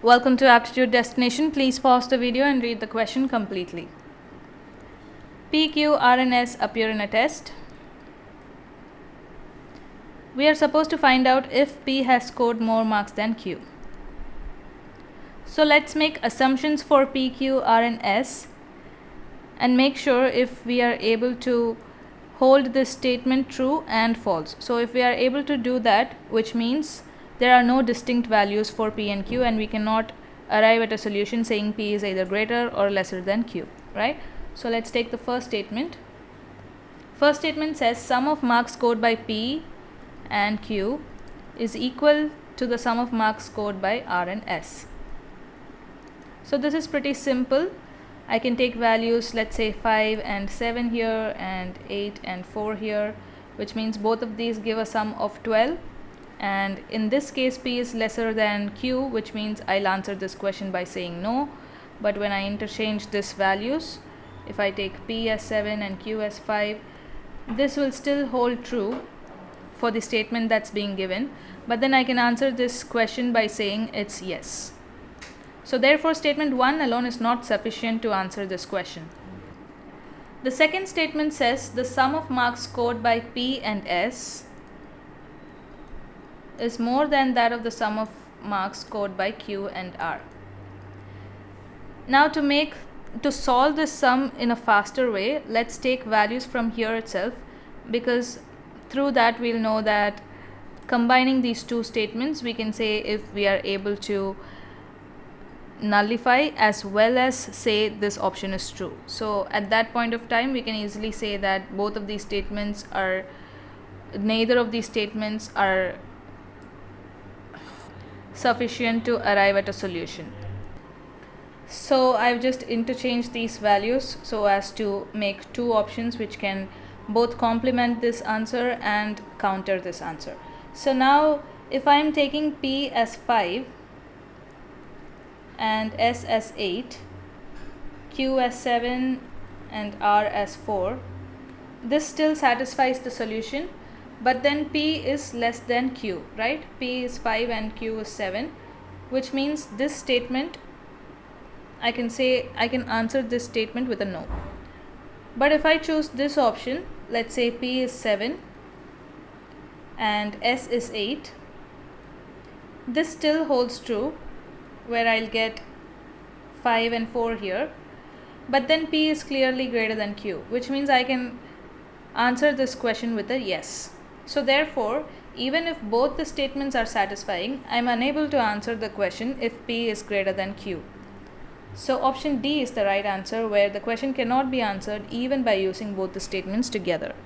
Welcome to Aptitude Destination. Please pause the video and read the question completely. P, Q, R and S appear in a test. We are supposed to find out if P has scored more marks than Q. So let's make assumptions for P, Q, R and S and make sure if we are able to hold this statement true and false. So if we are able to do that, which means there are no distinct values for P and Q, and we cannot arrive at a solution saying P is either greater or lesser than Q, right? So let's take the first statement. First statement says sum of marks scored by P and Q is equal to the sum of marks scored by R and S. So this is pretty simple. I can take values, let's say 5 and 7 here and 8 and 4 here, which means both of these give a sum of 12. And in this case P is lesser than Q, which means I'll answer this question by saying no. But when I interchange these values, if I take P as 7 and Q as 5, this will still hold true for the statement that's being given, but then I can answer this question by saying it's yes. So therefore statement 1 alone is not sufficient to answer this question. The second statement says the sum of marks scored by P and S is more than that of the sum of marks scored by Q and R. Now to solve this sum in a faster way, let's take values from here itself, because through that we'll know that combining these two statements we can say if we are able to nullify as well as say this option is true. So at that point of time we can easily say that neither of these statements are sufficient to arrive at a solution. So I've just interchanged these values so as to make two options which can both complement this answer and counter this answer. So now if I'm taking P as 5 and S as 8, Q as 7 and R as 4, this still satisfies the solution, but then P is less than Q, right? P is 5 and Q is 7, which means this statement I can answer this statement with a no. But if I choose this option, let's say P is 7 and S is 8, this still holds true, where I'll get 5 and 4 here, but then P is clearly greater than Q, which means I can answer this question with a yes. So therefore, even if both the statements are satisfying, I am unable to answer the question if P is greater than Q. So option D is the right answer, where the question cannot be answered even by using both the statements together.